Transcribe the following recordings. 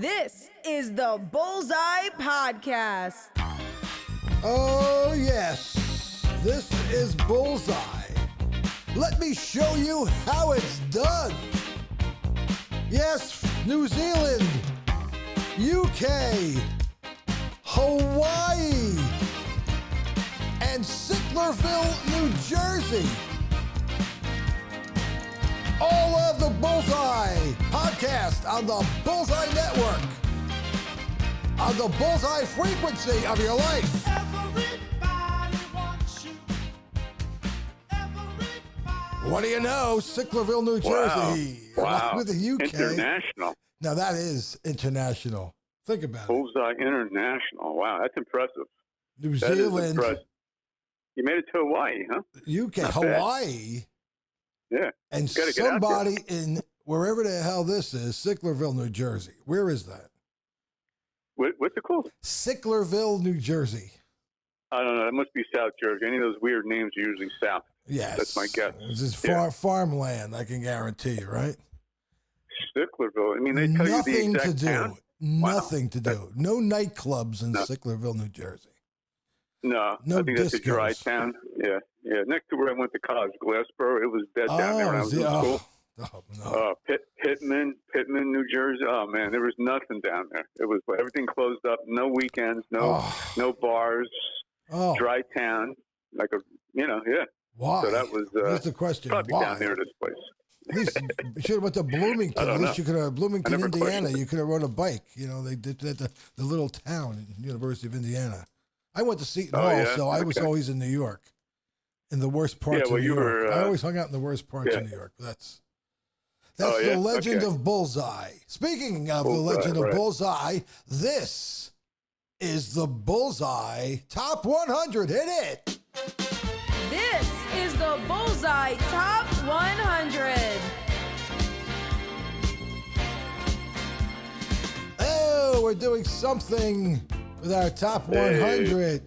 This is the Bullseye Podcast. Oh, yes. This is Bullseye. Let me show you how it's done. Yes, New Zealand, UK, Hawaii, and Sicklerville, New Jersey. All of the Bullseye podcast on the Bullseye Network, on the Bullseye frequency of your life. Everybody wants you. What do you know? Sicklerville, New Jersey. Wow. With the UK. International. Now that is international. Think about it. Bullseye International. Wow, that's impressive. New That is Zealand, impressive. You made it to Hawaii, huh? UK, Not bad. Hawaii, Yeah. and Gotta get out somebody in wherever the hell this is, Sicklerville, New Jersey. Where is that? What's it called? Sicklerville, New Jersey. I don't know. That must be South Jersey. Any of those weird names are usually South. Yes. That's my guess. This is Yeah. farmland, I can guarantee you, right? Sticklerville. I mean, they tell you the Nothing exact to do. town? Nothing to do. No nightclubs in No. Sicklerville, New Jersey. No, No I think that's a dry discos. town. Yeah, yeah. Next to where I went to college, Glassboro, it was dead down there when I was in school. No. Pittman, New Jersey. Oh man, there was nothing down there. It was everything closed up. No weekends, no bars. Oh, Dry town, like yeah. why? So that was That's the question. probably Why? down near this place. At least you should have went to Bloomington. I At don't least you could have Bloomington, I never Indiana. questioned it. You could have rode a bike. You know, they did that at the little town, University of Indiana. I went to Seton Oh, Hall, yeah? so I was Okay. always in New York, in the worst parts well, of New you York. were, I always hung out in the worst parts yeah. of New York. That's Oh, the yeah? legend Okay. of Bullseye. Speaking of the Bullseye, legend of right. Bullseye, this is the Bullseye Top 100. Hit it. This is the Bullseye Top 100. Oh, we're doing something with our top 100.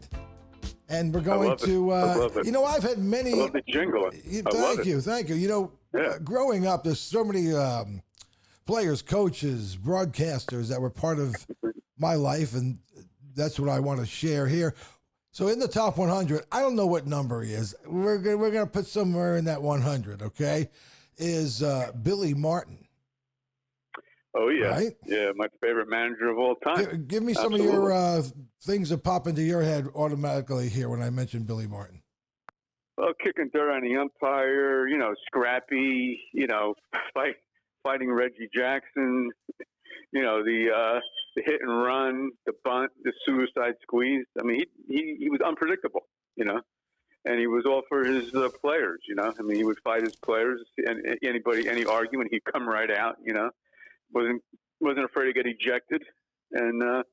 And we're going love it. to, I love it. I've had many. I love the jingle. Thank you. You know, Yeah. growing up, there's so many players, coaches, broadcasters that were part of my life, and that's what I want to share here. So in the top 100, I don't know what number he is. We're gonna put somewhere in that 100. Okay, is Billy Martin. Oh yeah, Right? yeah. My favorite manager of all time. Give me some of your things that pop into your head automatically here when I mention Billy Martin. Well, kicking dirt on the umpire, scrappy, fighting Reggie Jackson, the hit and run, the bunt, the suicide squeeze. I mean, he was unpredictable, and he was all for his players, I mean, he would fight his players, and any argument, he'd come right out, wasn't afraid to get ejected, and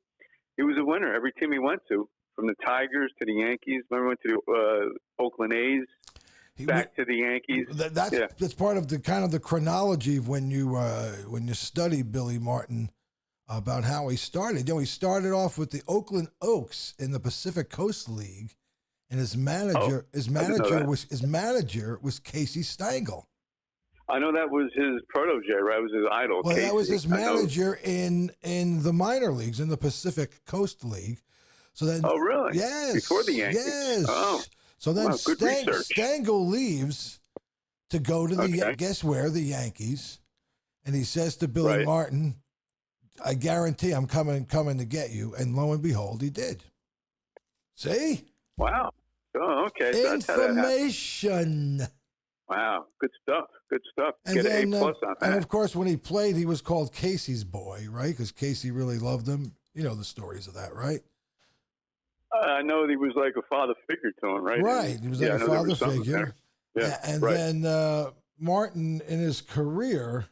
he was a winner every team he went to. From the Tigers to the Yankees. Remember, went to the Oakland A's, back to the Yankees. That's part of the kind of the chronology of when you study Billy Martin about how he started. He started off with the Oakland Oaks in the Pacific Coast League, and his manager was Casey Stengel. I know that was his protege, right? It was his idol. Well, Casey. that was his manager in the minor leagues, in the Pacific Coast League. So then, Oh, really? Yes. Before the Yankees? Yes. Oh. So then Wow, good research. Stengel leaves to go to Okay. guess where? The Yankees. And he says to Billy Right. Martin, I guarantee I'm coming to get you. And lo and behold, he did. See? Wow. Oh, okay. So that's how that happened. Information. Wow. Good stuff. Good stuff. And Get then, an A+ on and that. of course, when he played, he was called Casey's boy, right? Because Casey really loved him. You know the stories of that, right? I know he was like a father figure to him, right? Right. He was like I a know there father was something figure. there. Yeah. And right. then Martin, in his career,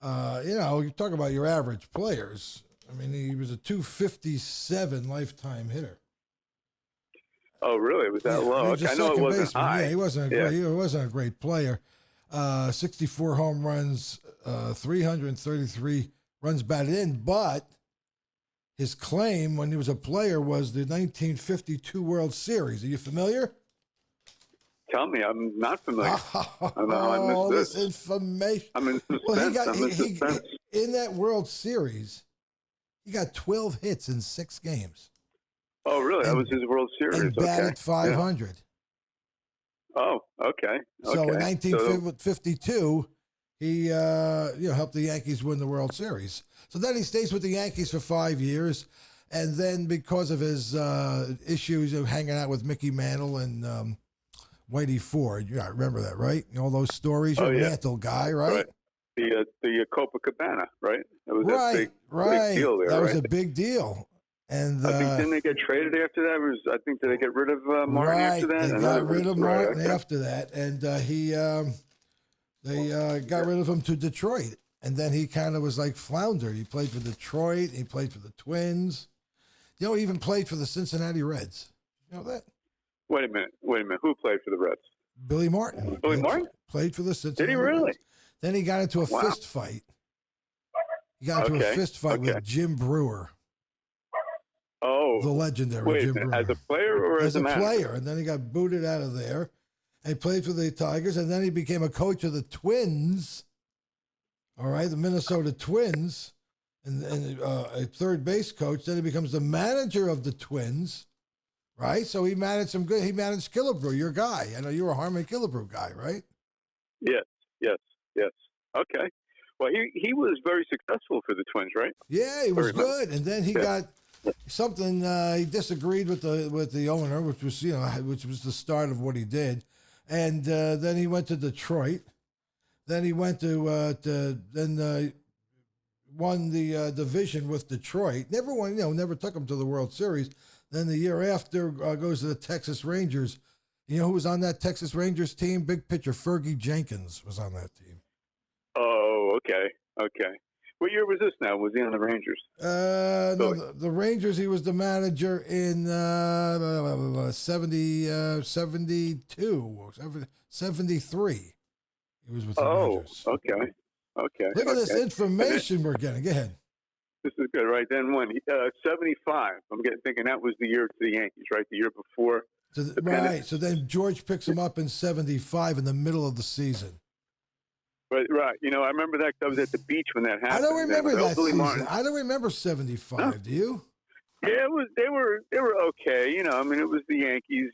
you talk about your average players. I mean, he was a 257 lifetime hitter. Oh, really? It was that Yeah, low? he was a I know it second wasn't baseman. high. Yeah, he wasn't a great player. 64 home runs, 333 runs batted in, but his claim when he was a player was the 1952 World Series. Are you familiar? Tell me, I'm not familiar. Oh, this information. I'm in suspense. Well, I'm in suspense. in that World Series, He got 12 hits in 6 games. Oh, really? That was his World Series. And batted .500. Yeah. Oh, okay. So in Okay. 1952, he helped the Yankees win the World Series. So then he stays with the Yankees for 5 years. And then because of his issues of hanging out with Mickey Mantle and Whitey Ford, I remember that, right? All those stories. You're a Mantle guy, right? The Copacabana, right? That was right, big deal there, that was right? a big deal. And I think didn't they get traded after that? Did they get rid of Martin after that? They got rid of Martin after that, and they got rid of him to Detroit. And then he kind of was like flounder. He played for Detroit. He played for the Twins. He even played for the Cincinnati Reds. You know that? Wait a minute. Who played for the Reds? Billy Martin. Billy Martin? Played for the Cincinnati Did he really? Reds. Then he got into a fist fight. He got into a fist fight with Jim Brewer. Oh. The legendary Jim Brewer. As a player or as a manager? Player. And then he got booted out of there. And he played for the Tigers. And then he became a coach of the Twins. All right, the Minnesota Twins. And a third base coach. Then he becomes the manager of the Twins. Right? So he managed some good. He managed Killebrew, your guy. I know you're a Harmon Killebrew guy, right? Yes. Okay. Well, he was very successful for the Twins, right? Yeah, he was good. And then he got something. He disagreed with the owner, which was the start of what he did. And then he went to Detroit. Then he went won the division with Detroit. Never won, never took him to the World Series. Then the year after goes to the Texas Rangers. You know who was on that Texas Rangers team? Big pitcher Fergie Jenkins was on that team. Oh, okay. What year was this now? Was he on the Rangers? No, the Rangers, he was the manager in 73. He was with the Rangers. Okay. Look at this information we're getting. Go ahead. This is good, right? Then when 75, I'm thinking that was the year to the Yankees, right? The year before. Right. So then George picks him up in 75 in the middle of the season. Right. I remember that. I was at the beach when that happened. I don't remember that Billy season. Martin. I don't remember 75. No. Do you? Yeah, they were okay. It was the Yankees,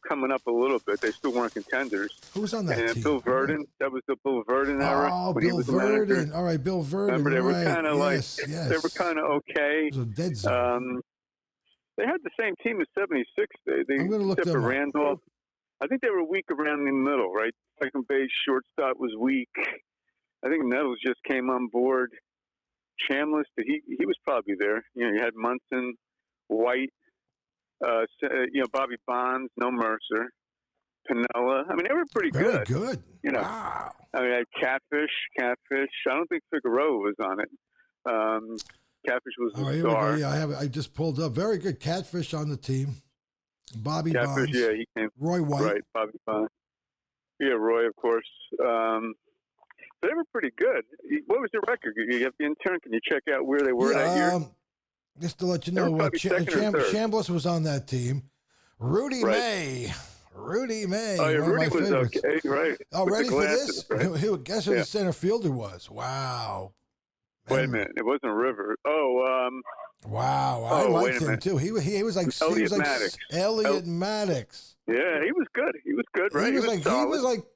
coming up a little bit. They still weren't contenders. Who was on that team? Bill Verdon. That was the Bill Verdon era. Oh, Bill Verdon. All right, Bill Verdon. Remember, they were kind of they were kind of okay. It was a dead zone. They had the same team as 76. They I'm going to look them up. Randolph. I think they were weak around the middle, right? Second base, shortstop was weak. I think Nettles just came on board. Chambliss, he was probably there. You had Munson, White, Bobby Bonds, no Mercer, Piniella. They were pretty Very good. good. Wow. I had Catfish. I don't think Figueroa was on it. Catfish was the star. Yeah, I just pulled up. Very good. Catfish on the team. Bobby Catfish, Bonds. yeah, he came. Roy White. Right, Bobby Bonds. Yeah, Roy, of course. They were pretty good. What was the record? You have the intern. Can you check out where they were that year? Just to let you know, Chambliss was on that team. Rudy May. Oh, yeah, Rudy was okay, right. Oh, with ready glasses, for this? Right? Guess who the center fielder was? Wow. Wait a minute. It wasn't River. Wow. I liked him, too. He was like Maddox. Elliot Maddox. Yeah, he was good. Right? He was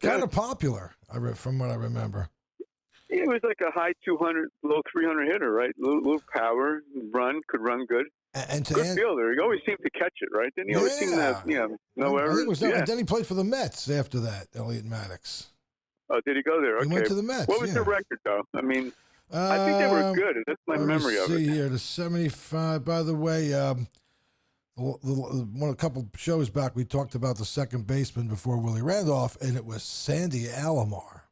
kind of popular, from what I remember. He was like a high 200, low 300 hitter, right? Little power, could run good. And good fielder. He always seemed to catch it, right? Didn't he always seem to have, no errors? Then he played for the Mets after that, Elliot Maddox. Oh, did he go there? Okay. He went to the Mets. What was the record, though? I think they were good. That's my memory of it. See here, the 75. By the way, a couple shows back, we talked about the second baseman before Willie Randolph, and it was Sandy Alomar.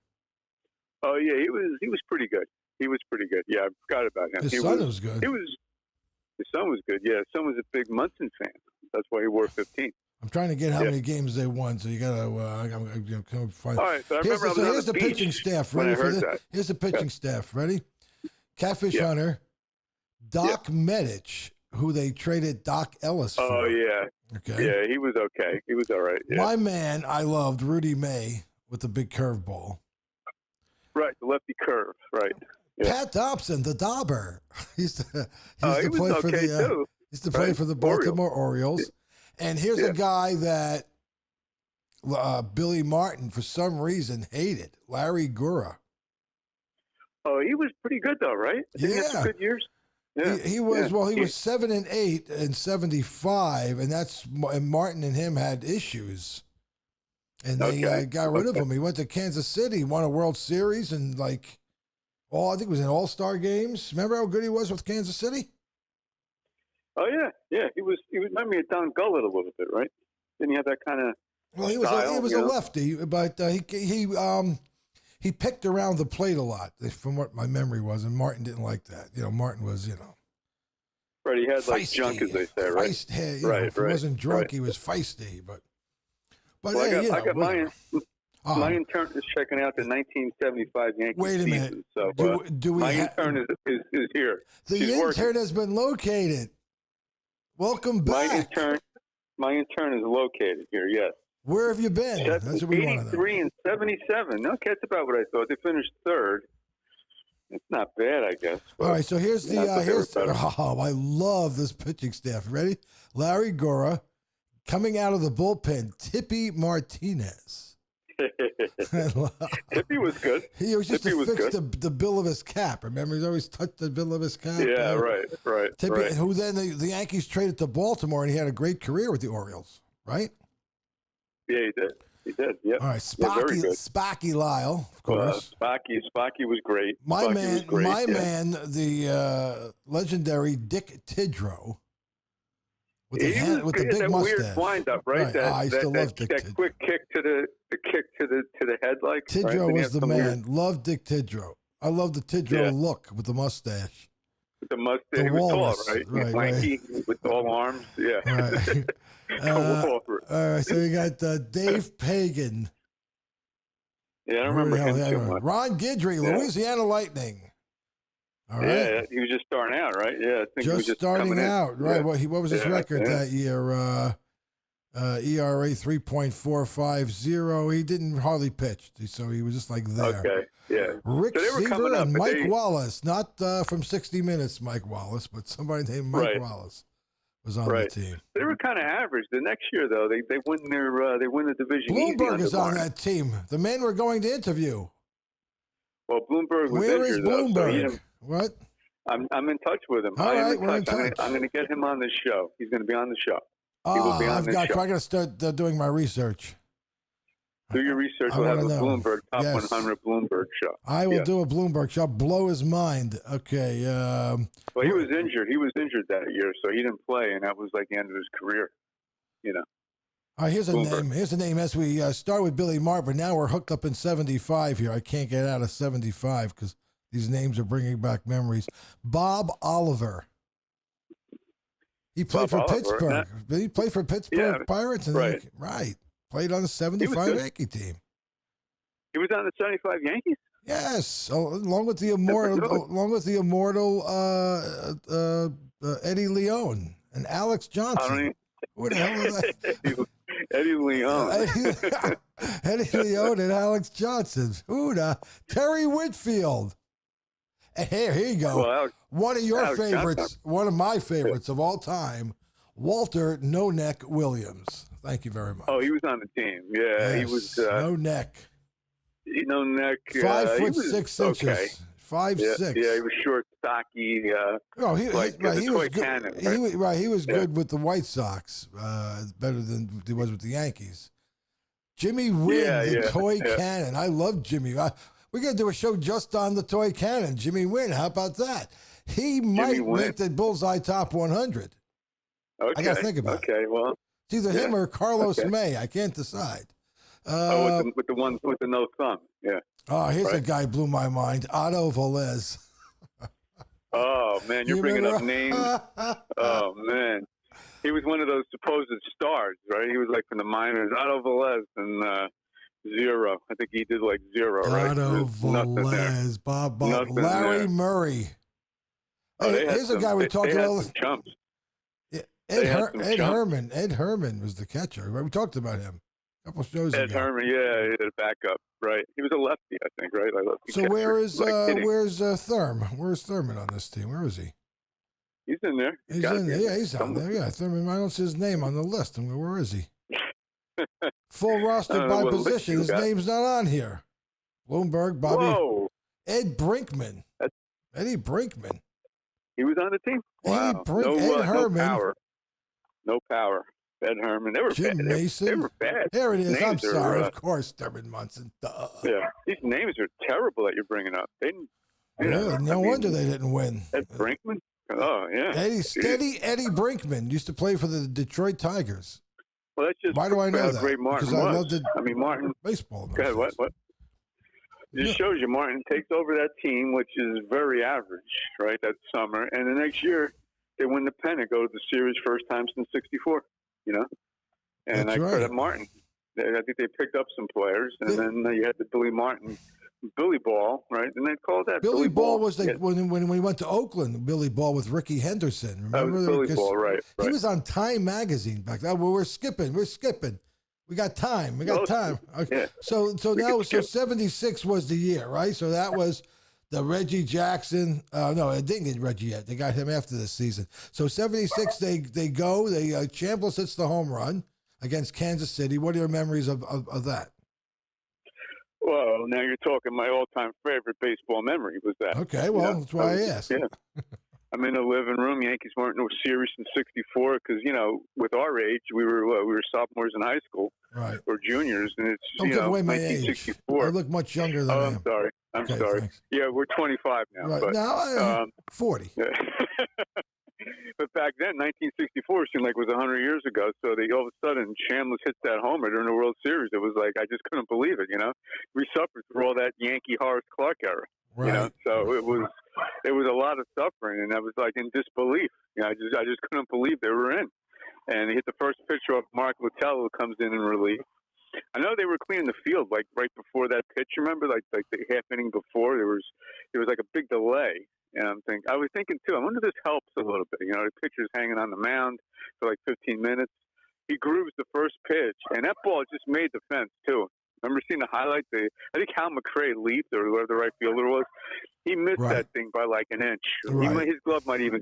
Oh yeah, he was pretty good. Yeah, I forgot about him. His son was good. His son was good. Yeah, his son was a big Munson fan. That's why he wore 15. I'm trying to get how many games they won, so you got to find. All right, so here's the pitching staff. Ready for this? Here's the pitching staff. Ready? Catfish Hunter, Doc Medich, who they traded Doc Ellis for. Oh yeah. Okay. Yeah, he was okay. He was all right. Yeah. My man, I loved Rudy May with the big curveball. Right, the lefty curve. Right. Yeah. Pat Dobson, the Dauber. he used to He was play for okay the too. used to play Right. for the Baltimore Orioles. And here's a guy that Billy Martin, for some reason, hated. Larry Gura. Oh, he was pretty good though, right? I think he had some good years. Yeah. He was Yeah. well. He was 7-8 in '75, and Martin and him had issues, and they got rid of him. He went to Kansas City, won a World Series, and I think it was in All-Star games. Remember how good he was with Kansas City? Oh yeah. He was. Remember, he Don Gullet a little bit, right? Didn't he have that kind of? Well, he was a lefty, but he picked around the plate a lot, from what my memory was, and Martin didn't like that. Martin was, Right, he had like feisty, junk, as they say, right? If he wasn't drunk, he was feisty. But well, hey, I got my intern is checking out the 1975 Yankees wait a minute. season. So do we my intern is here. The She's intern working. has been located. Welcome back. My intern is located here. Yes. Where have you been? That's what we want to know. 83 and 77. Okay, that's about what I thought. They finished third. It's not bad, I guess. All right, so here's I love this pitching staff. Ready? Larry Gura, coming out of the bullpen, Tippy Martinez. Tippy was good. He was just Tippy to fix the bill of his cap. Remember, he's always touched the bill of his cap. Yeah, right. Tippy, right. who then the Yankees traded to Baltimore, and he had a great career with the Orioles, right? Yeah, he did. Yep. All right, very good. Spocky Lyle, of course. Spocky was great. My Spocky man, was great, man, the legendary Dick Tidrow. With the big that mustache. Weird wind-up, right? I still love Dick that Tidrow. quick kick to the head, like Tidrow right? was the man. Love Dick Tidrow. I love the Tidrow look with the mustache. With the mustache, The he was walrus, tall, right? right, Lanky with tall arms. Yeah. Right. All right, so we got Dave Pagan. Yeah, I remember him too much. Ron Guidry, Louisiana Lightning. All right. Yeah, he was just starting out, right? Yeah, I think he was just starting coming out, in. right? Yeah. What was his record that year? ERA 3.450. He didn't hardly pitch, so he was just like there. Okay, yeah. Rick So they were coming Seaver up, and but Mike Wallace, not from 60 Minutes, Mike Wallace, but somebody named Mike Wallace was on the team. They were kind of average. The next year, though, they win the division. Bloomberg is on that team. The man we're going to interview. Well, Bloomberg was Where is injured, Bloomberg? though, so What? I'm in touch with him. All right, I'm in touch. I'm going to get him on this show. He's going to be on the show. He will be on this show. I got to start doing my research. Do your research. We'll have a Bloomberg Top 100 Bloomberg show. I will do a Bloomberg show. Blow his mind. Okay. Well, he was injured. He was injured that year, so he didn't play, and that was like the end of his career. All right, here's a Bloomberg. name. Here's a name. As we start with Billy Martin, but now we're hooked up in 75 here. I can't get out of 75 because these names are bringing back memories. Bob Oliver. He played for Pittsburgh. Did he play for Pittsburgh Pirates? And right. Played on the 75 Yankee team. He was on the 75 Yankees? Yes, along with the immortal Eddie Leone and Alex Johnson. Who the hell is that? Eddie Leone. Eddie Leone and Alex Johnson. Terry Whitfield. And here you go. Well, one of your Alex favorites, Johnson. one of my favorites of all time, Walter No Neck Williams. Thank you very much. Oh, he was on the team. Yeah, Yes, he was. No neck. No neck. 5 foot he was 6 inches. Okay. 5'6". Yeah, he was short, stocky. He was toy good. cannon. Right? He was good with the White Sox, better than he was with the Yankees. Jimmy Wynn, the toy cannon. I love Jimmy. We're gonna do a show just on the toy cannon. Jimmy Wynn. How about that? He might make the Bullseye Top 100. Okay. I gotta think about it. Okay, well, it's either him or Carlos May. I can't decide. with the one with the no thumb. Yeah. Oh, here's a guy who blew my mind. Otto Velez. Oh man, you're bringing up names. Oh man, he was one of those supposed stars, right? He was like from the minors. Otto Velez and zero. I think he did like zero, right? Otto Velez, Bob, Larry Murray. Oh, Hey, here's a guy we talked about. Chumps. Ed Herman. Ed Herman was the catcher. We talked about him. A couple shows Ed ago. Herman, yeah, he did a backup, right? He was a lefty, I think, right? Like lefty So catcher. where's hitting. Thurman? Where's Thurman on this team? Where is he? He's in there. He's gotta in be there. Yeah, he's on somewhere. there. Yeah, Thurman. I don't see his name on the list. I mean, where is he? Full roster I don't know by what list position. you His got. name's not on here. Bloomberg, Bobby, Whoa, Ed Brinkman. That's- Eddie Brinkman. he was on the team. Wow, Ed Herman. no power. No power. Ed Herman. They were Jim bad. Mason. They were bad. Here it is. I'm Names are, sorry. Of course, Thurman Munson. Duh. Yeah, these names are terrible that you're bringing up. They didn't. Really? No wonder they didn't win. Ed Brinkman. Oh yeah. Steady Eddie Brinkman used to play for the Detroit Tigers. Well, that's just Why do I know how that? great Martin Because I was. loved the Martin. baseball. Go ahead. What? It just shows you Martin takes over that team, which is very average, right? That summer, and the next year they win the pennant, go to the series first time since '64. You know, and That's I right. credit Martin. I think they picked up some players, and then you had the Billy Martin, Billy Ball, right? And they called that Billy Ball was yeah. when we went to Oakland. Billy Ball with Ricky Henderson. That Remember? was Billy Because Ball, right? He was on Time magazine back then. Well, we're skipping. We got time. We got time. Okay. Yeah. So We now, could skip. 76 was the year, right? So that was the Reggie Jackson. No, it didn't get Reggie yet. They got him after this season. So 76, they go. Chambliss hits the home run against Kansas City. What are your memories of that? Well, now you're talking. My all-time favorite baseball memory was that. Okay, well, that's why I asked. Yeah. I'm in the living room. Yankees weren't no series in '64 because with our age, we were sophomores in high school Right. or juniors, and it's Don't give away my age. I 1964. look much younger than I Oh, am. I'm sorry. I'm Okay, sorry. thanks. Yeah, we're 25 now. Right. But, Now I am 40. yeah. But back then, 1964 seemed like it was 100 years ago. So all of a sudden, Chambliss hits that homer during the World Series. It was like I just couldn't believe it. We suffered through all that Yankee Horace Clark era. Right. So it was a lot of suffering, and I was like in disbelief. I just couldn't believe they were in. And he hit the first pitch off Mark Littell, who comes in relief. I know they were cleaning the field like right before that pitch. Remember, like the half inning before, there was like a big delay. And I was thinking too. I wonder if this helps a little bit. The pitcher's hanging on the mound for like 15 minutes. He grooves the first pitch, and that ball just made the fence too. Remember seeing the highlight? I think Hal McRae leaped, or whoever the right fielder was. He missed Right. that thing by like an inch. Right. His glove might even.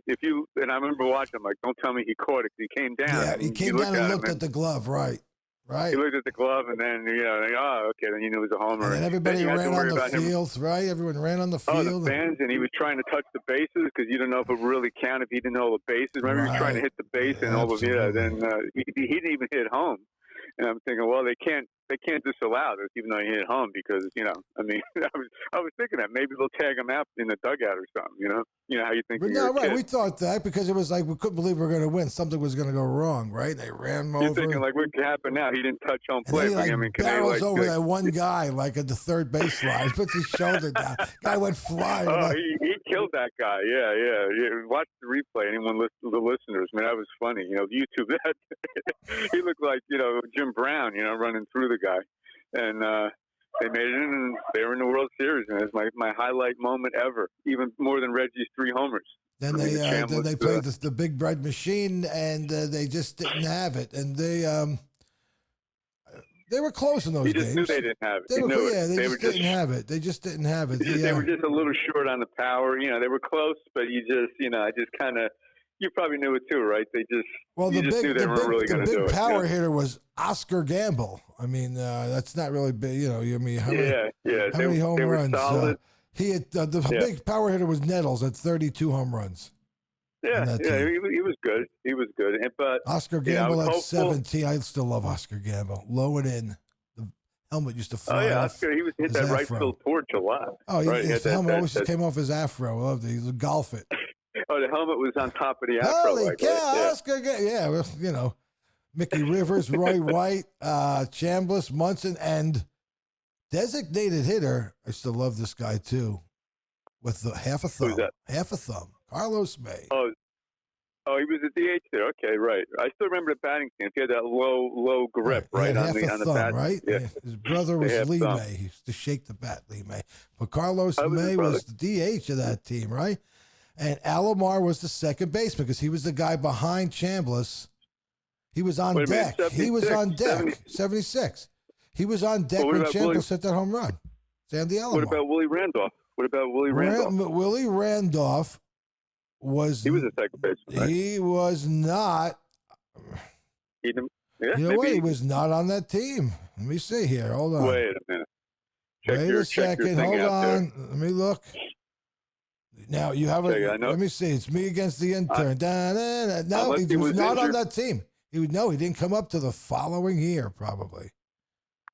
And I remember watching. I'm like, don't tell me he caught it. 'Cause he came down. Yeah, and he came down and looked at the glove. Right. Right. He looked at the glove, and then okay, then you knew it was a homer. And then everybody you had to ran worry on the about him. field, right? Everyone ran on the Oh, field. the fans, and he was trying to touch the bases because you didn't know if it really counted if he didn't know the bases. Remember, he was trying to hit the base and all of then he didn't even hit home. And I'm thinking, well, they can't disallow this even though he hit home because I was thinking that maybe they'll tag him out in the dugout or something. How you think? But no, right. We thought that because it was like we couldn't believe we were going to win. Something was going to go wrong, right? They ran him over. You're thinking like what could happen now? He didn't touch home And plate. then he barrels over that one guy like at the third baseline, puts his shoulder down. Guy went flying. Oh, he killed that guy. Yeah. Watch the replay. Anyone the listeners, man, that was funny. YouTube that. He looked like Jim Brown, running through the guy, and they made it in, and they were in the World Series, and it's my highlight moment ever, even more than Reggie's 3 homers. Then they played the Big Bread Machine, and they just didn't have it, and they were close in those He games. just knew they didn't have it. They just didn't have it. They just didn't have it. They were just a little short on the power. They were close, but I just kind of. You probably knew it too, right? They just the big power it. hitter was Oscar Gamble. I mean, that's not really big. How many home runs? He had the big power hitter was Nettles at 32 home runs. Yeah, he was good. He was good, but Oscar Gamble at 17. I still love Oscar Gamble. Low and in. The helmet used to fly. Oh yeah, off Oscar. He hit that right field torch a lot. Oh, right? His helmet always came off his afro. I loved it. He would golf it. Oh, the helmet was on top of the afro. Holy cow, Oscar! Yeah, well, Mickey Rivers, Roy White, Chambliss, Munson, and designated hitter. I still love this guy too, with the half a thumb. Who's that? Half a thumb. Carlos May. Oh, he was a DH there. Okay, right. I still remember the batting stance. He had that low grip right on the bat. Right. Yeah. His brother was Lee thumb. May. He used to shake the bat, Lee May. But Carlos was his May brother. was the DH of that team, right? And Alomar was the second baseman because he was the guy behind Chambliss. He was on Wait a minute, deck. He was 76, on deck. 70. 76. He was on deck Well, what when about Chambliss hit that home run. Sandy Alomar. What about Willie Randolph? Willie Randolph was. He was a second baseman. Right? He was not. He didn't, yeah, You know maybe what? He was not on that team. Let me see here. Hold on. Wait a minute. Wait a check your second. thing Hold out there. on. Let me look. Now you have Okay, I know. Let me see. It's me against the intern. No, Unless he was not on injured. that team. He didn't come up to the following year, probably.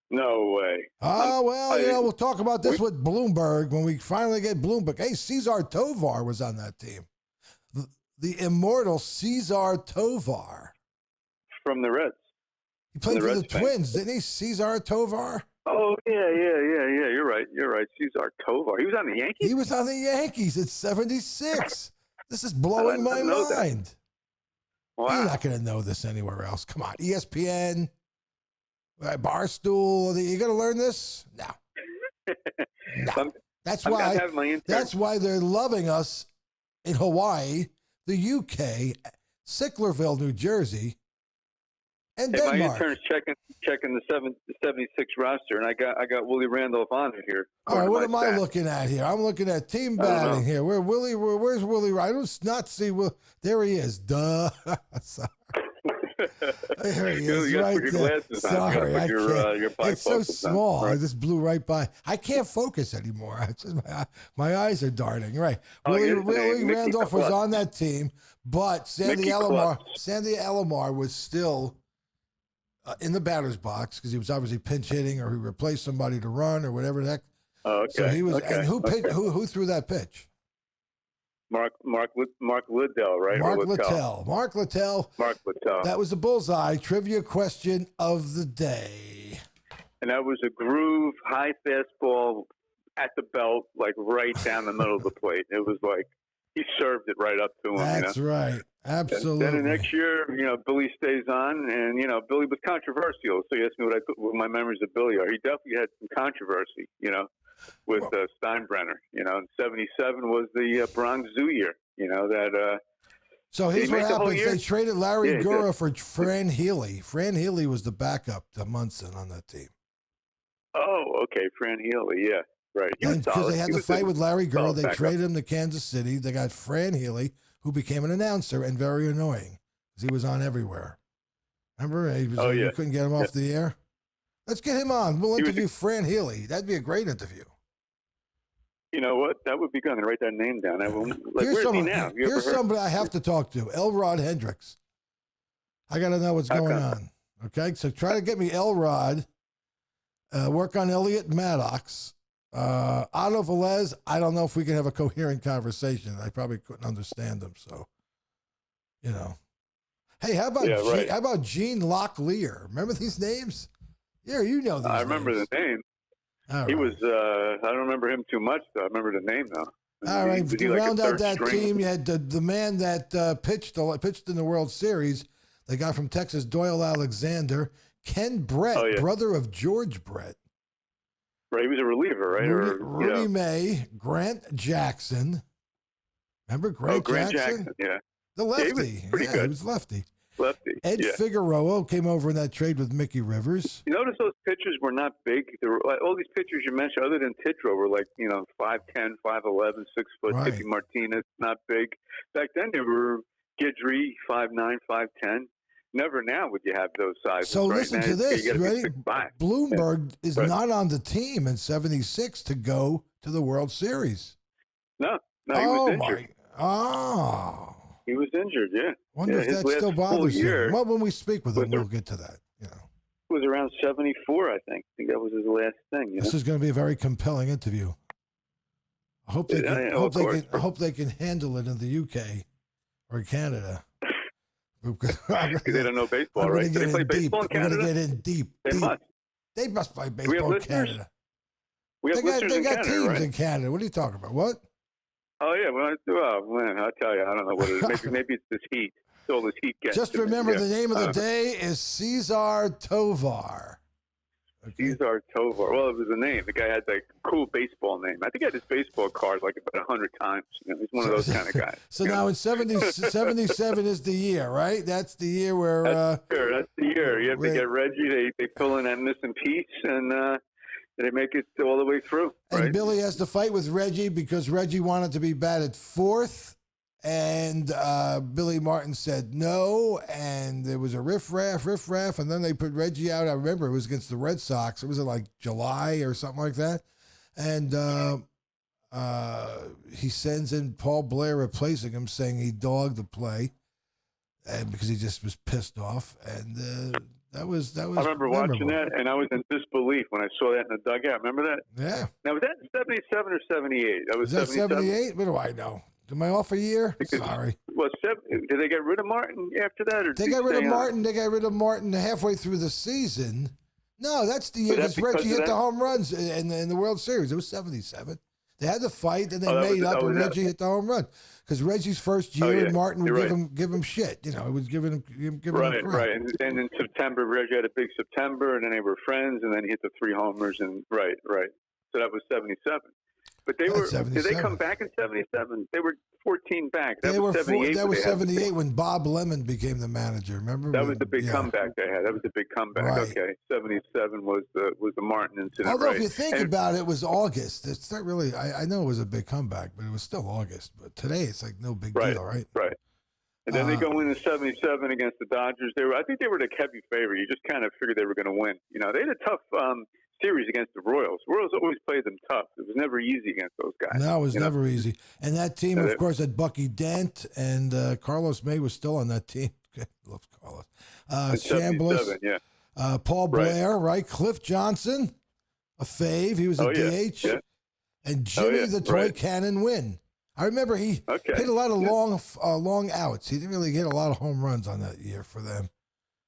No way. Oh, well, we'll talk about this with Bloomberg when we finally get Bloomberg. Hey, Cesar Tovar was on that team. The immortal Cesar Tovar. From the Reds. He played the for the Reds fan. Twins, didn't he? Cesar Tovar? Oh, yeah. You're right. Cesar Tovar. He was on the Yankees? He was on the Yankees at 76. This is blowing my didn't know that. mind. Wow. You're not going to know this anywhere else. Come on, ESPN, Barstool. You going to learn this? No. No. That's I'm why. gonna have my intern. That's why they're loving us in Hawaii, the UK, Sicklerville, New Jersey, and Hey, my Denmark. intern's checking the 76 roster, and I got Willie Randolph on it here. All right, what am I stats. looking at here? I'm looking at team I don't batting know. here. Where's Willie? I do not see Will. There he is. Duh. Sorry. There he is, You gotta right put your there. glasses on. Sorry, You I gotta put can't. your It's so bifocals on. small. I Right. just blew right by. I can't focus anymore. It's just my eyes are darting. Right. Oh, Willie you're saying Mickey Randolph was Klutz. on that team, but Sandy Mickey Alomar was still in the batter's box because he was obviously pinch hitting or he replaced somebody to run or whatever the heck. Oh, okay. So he was. Okay. And who pitched? Okay. Who threw that pitch? Mark Liddell, right? Mark Or Littell. Mark Littell. Mark Littell. That was the bullseye trivia question of the day. And that was a groove, high fastball at the belt, like right down the middle of the plate. It was like he served it right up to him. That's right. Absolutely. And then the next year, Billy stays on, and Billy was controversial. So you asked me what my memories of Billy are. He definitely had some controversy, with Steinbrenner. And '77 was the Bronx Zoo year. So here's Did he what make the whole happens. year? They traded Larry Yeah, he Gura did. for Fran Healy. Fran Healy was the backup to Munson on that team. Oh, okay, Fran Healy, yeah, right. He was Because solid. they had He to was fight a with Larry Gura. solid They backup. traded him to Kansas City. They got Fran Healy, who became an announcer and very annoying because he was on everywhere. Remember? You couldn't get him off the air. Let's get him on. We'll interview Fran Healy. That'd be a great interview. You know what? That would be good. I'm gonna write that name down. Here's Where's he now? You ever here's heard? somebody I have to talk to. Elrod Hendricks. I got to know what's going Okay. on. Okay, so try to get me Elrod. Work on Elliot Maddox. Otto Velez, I don't know if we can have a coherent conversation. I probably couldn't understand him. So, Hey, how about Yeah, right. How about Gene Locklear? Remember these names? Yeah, you know these I remember names. the name. All He right. was. I don't remember him too much, though. I remember the name though. All right, Was he to like a round out third that string? team, you had the man that pitched in the World Series, the guy from Texas, Doyle Alexander, Ken Brett, Oh, yeah. brother of George Brett, Right, he was a reliever, right? Rudy May, Grant Jackson. Remember Grant, Grant Jackson? Jackson, yeah, The he lefty. was pretty good. He was lefty. lefty. Ed yeah. Figueroa came over in that trade with Mickey Rivers. You notice those pitchers were not big. They were, like, all these pitchers you mentioned, other than Titro, were like 5'10", 5'11", 6 foot. Right. Tippy Martinez, not big. Back then they were Guidry, 5'9", 5'10". Never now would you have those sizes. So right? listen Now to this, you gotta be ready? 6'5". Bloomberg is Right. not on the team in '76 to go to the World Series. No, he was injured. Oh. He was injured. Yeah. Wonder Yeah, if his that last still full bothers year him. Well, when we speak with him, was the- we'll get to that. It was around 74, I think. I think that was his last thing. This is going to be a very compelling interview. I hope they Yeah, can. yeah, hope of they course. can. I hope they can handle it in the UK or Canada. Because they don't know baseball, I'm right? going Do to they get play in deep. baseball in We're going to Canada? get in deep. They deep. must. They must play We have baseball in listeners? Canada. We have listeners They in got Canada, teams right? in Canada. What are you talking about? What? Oh, yeah. Well, man, I'll tell you. I don't know what it is. Maybe it's this heat. It's all this heat gets Just to me. remember Yeah. the name of the day is Cesar Tovar. Okay. Cesar Tovar. Well, it was a name. The guy had like a cool baseball name. I think he had his baseball card like about 100 times. He's one of those kind of guys. So now in 77 is the year, right? That's the year where That's the year. You have to get Reggie. They fill in that missing piece, and they make it all the way through. Right? and Billy has to fight with Reggie because Reggie wanted to be batted fourth, and Billy Martin said no, and there was a riff-raff, and then they put Reggie out. I remember it was against the Red Sox. It was in like July or something like that, and he sends in Paul Blair replacing him, saying he dogged the play, and because he just was pissed off, and that was. I remember watching that, and I was in disbelief when I saw that in the dugout. Remember that? Yeah. Now was that 77 or 78? That was Is that 77? 78? What do I know? Am I off a year? Sorry. Well, did they get rid of Martin after that, or They got rid of Martin. They got rid of Martin halfway through the season. No, that's the year Was that because Reggie because of hit the that? home runs in the World Series. It was 77. They had to fight, and they Oh, that made was- up, oh, and that- Reggie hit the home run. Because Reggie's first year, yeah, and Martin you're would right. give him shit. You know, it was giving him Right, crap. right. And then in September, Reggie had a big September, and then they were friends, and then he hit the 3 homers, and right. So that was 77. But they That's were. Did they 77. come back in 77? They were 14 back. That They was were 78. that was they had. 78 when Bob Lemon became the manager. Remember? That was the big Yeah. comeback they had. That was the big comeback. Right. Okay, 77 was the Martin incident. Although right. if you think And- about it, it was August. It's not really. I know it was a big comeback, but it was still August. But today it's like no big Right, deal, right? right. And then they go in 77 against the Dodgers. I think they were the heavy favorite. You just kind of figured they were going to win. You know, they had a tough series against the Royals. Royals always played them tough. It was never easy against those guys. No, it was you know? never easy. And that team, And of it- course, had Bucky Dent and Carlos May was still on that team. Love Carlos. In Chambliss, 77, yeah. Paul Right. Blair, right? Cliff Johnson, a fave. He was a Oh, yeah, DH. yeah. And Jimmy yeah, the Toy right. Cannon Wynn. I remember he Okay. hit a lot of long outs. He didn't really hit a lot of home runs on that year for them.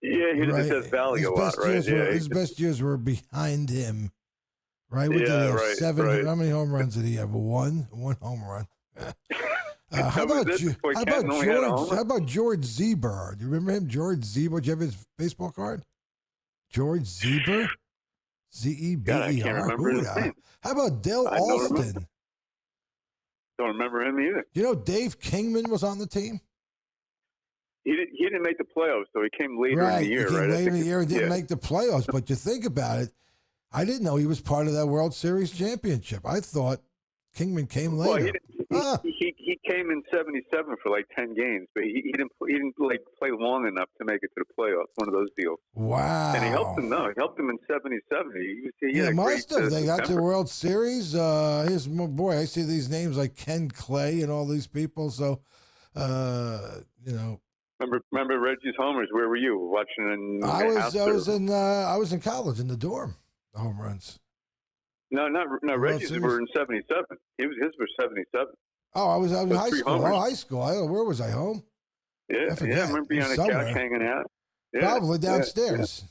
Yeah, he Right. did Death Valley His a lot, best right? years Yeah, were, his best years were behind him. Right? What did he Yeah, have? right, 7. right. How many home runs did he have? One home run. How was about it. George? Boy, Cannon only had a home run. How about George Zeber? Do you remember him? George Zeber. Do you have his baseball card? George Zeber. God, I can't Zeber. remember his name. How about Dale I don't Alston? remember. Don't remember him either. You know Dave Kingman was on the team. He didn't make the playoffs, so he came later in Right, the year, he came right? I later in think the year and didn't yeah. make the playoffs. But you think about it, I didn't know he was part of that World Series championship. I thought Kingman came later. Well, he, didn't, Ah. he came in 77 for like 10 games, but he didn't like play long enough to make it to the playoffs. One of those deals. Wow. And he helped him. No, he helped him in 77. He had Yeah, a must great, have. They got to the September. World Series. Here's boy. I see these names like Ken Clay and all these people. So, you know, Remember Reggie's homers? Where were you watching? In the I house was or- in college in the dorm. The home runs. No, World Reggie's Series? were in 77. His were 77. Oh, I was in Those high 3 school. homers. Oh, high school. I don't know, where was I? Home? Yeah, I forget. I remember being on the Somewhere. couch hanging out. Yeah, Probably yeah, downstairs,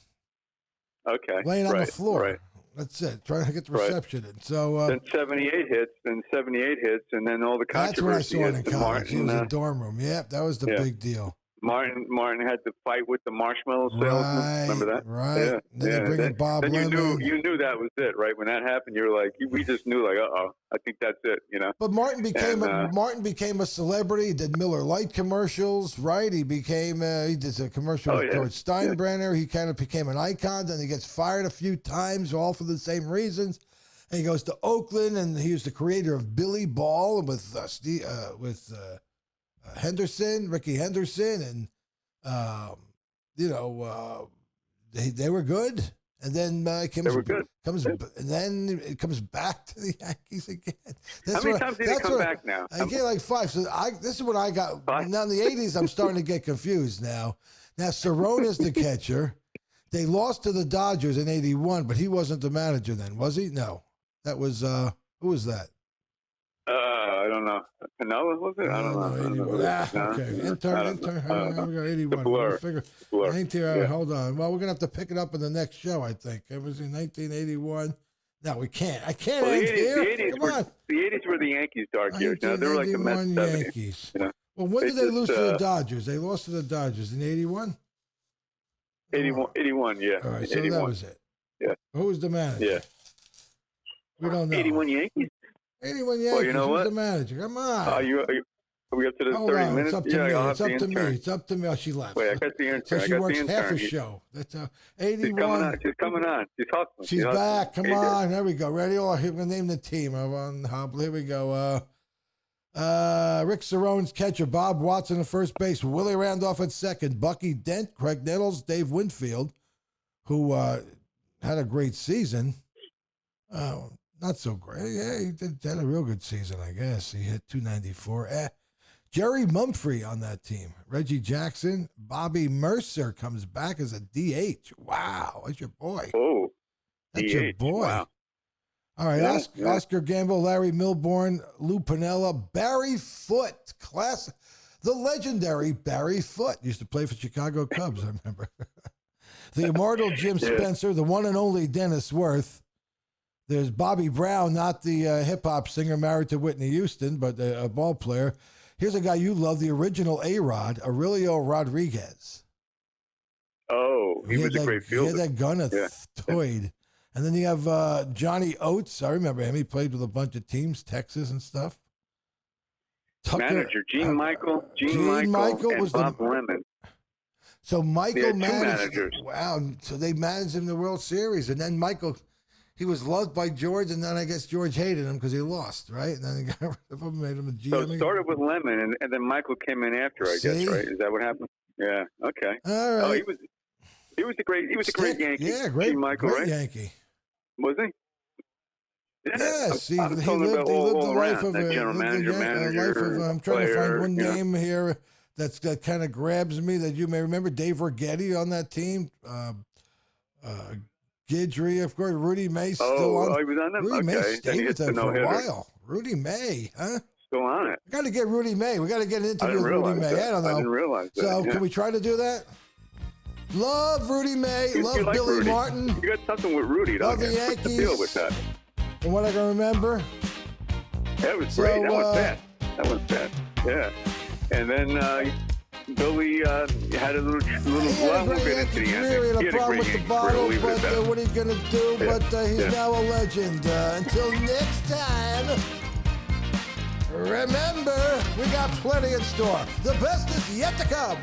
yeah. Okay, laying on right, the floor. Right. That's it. Trying to get the Right. reception in. So Then 78 hits, and then all the that's when I controversy saw it in hits. And college. It Martin, was a dorm room. Yep, that was the yeah. big deal. Martin had to fight with the marshmallow salesman. Right, Remember that? right. Yeah. Then they bring in Bob then Lemon. you knew that was it, right? When that happened, you were like, we just knew, like, I think that's it, you know. But Martin became And, Martin became a celebrity. He did Miller Lite commercials, right? He became he did a commercial Oh, with yeah. George Steinbrenner. He kind of became an icon. Then he gets fired a few times, all for the same reasons. And he goes to Oakland, and he was the creator of Billy Ball with Henderson, Ricky Henderson, and they were good. And then They were good. and then it comes back to the Yankees again. How many times did he come back now? I get like 5. So this is what I got. 5? Now in the 80s, I'm starting to get confused now. Now Cerona's the catcher. They lost to the Dodgers in 81, but he wasn't the manager then, was he? No. That was who was that? I don't know. Panola, was it? I don't know. 81. No, Okay. no, Intern. I don't know. We got 81. Blur. We'll figure. Blur. 19, Yeah. Hold on. Well, we're gonna have to pick it up in the next show, I think. It was in 1981. No, we can't. I can't Well, end the 80s, here. the 80s Come were on. the 80s were the Yankees' dark years. Now they were like the Mets 1981 70s. Yankees. You know? Well, when They did they lose just, to the Dodgers? They lost to the Dodgers in 81? 81, yeah. All right, so 81. that was it. Who's the manager? Yeah. We don't know. 81 Yankees? 81 Yankees. Well, you know Who's what? the manager? Come on. Are we up to the Hold 30 on. minutes? It's up to me. I'll It's have up the to me. intern. It's up to me. Oh, she left. Wait, I got the intern. So she I got works the half a intern. show. That's She's 81. coming on. She's coming on. She's hustling. She's hustling. back. Come Hey, on. There we go. Ready? Oh, here, we'll name the team. Here we go. Rick Cerrone's catcher, Bob Watson at first base, Willie Randolph at second, Bucky Dent, Craig Nettles, Dave Winfield, who had a great season. Not so great. Yeah, he had a real good season, I guess. He hit 294. Jerry Mumphrey on that team. Reggie Jackson, Bobby Mercer comes back as a DH. Wow, that's your boy. Oh, That's DH. your boy. Wow. All right, Yeah, Oscar Gamble, Larry Milbourne, Lou Piniella, Barry Foote, the legendary Barry Foote used to play for Chicago Cubs, I remember. The immortal Jim Spencer, the one and only Dennis Worth. There's Bobby Brown, not the hip-hop singer married to Whitney Houston, but a ball player. Here's a guy you love, the original A-Rod, Aurelio Rodriguez. Oh, he was a great fielder. He had that gun toyed. And then you have Johnny Oates. I remember him. He played with a bunch of teams, Texas and stuff. Manager, Gene Michael, and was Bob Lemon. So Michael managed. managers. Wow. So they managed him in the World Series. And then Michael, he was loved by George, and then I guess George hated him because he lost, right? And then he got rid of him, made him a GM. So it started with Lemon, and then Michael came in after, I guess, right? Is that what happened? Yeah. Okay. All right. Oh, he was a great Yankee. Yeah, great, Gene Michael, great right? Yankee. Was he? Yeah. Yes, he I'm lived talking about the all life around. of That a general manager, I'm trying to find one player, name here that kind of grabs me that you may remember. Dave Righetti on that team. Guidry, of course. Rudy May still on. Oh, he was on them? Rudy May Okay. stayed with them for a while. Rudy May, huh? Still on it. We got to get Rudy May. We got to get an I interview didn't with Rudy realize May. that. I don't know. I didn't realize that. So yeah. can we try to do that? Love Rudy May. You Love like Billy Rudy. Martin. You got something with Rudy, don't Love you? the What's the Yankees. deal with that? From what I can remember. That was So, great. That was bad. That was bad. Yeah. And then Billy had a little well, we'll get into the end. He had a problem with the bottle, Leave it but at that. what are you going to do? Yeah. But he's Yeah. now a legend. Until next time, remember, we got plenty in store. The best is yet to come.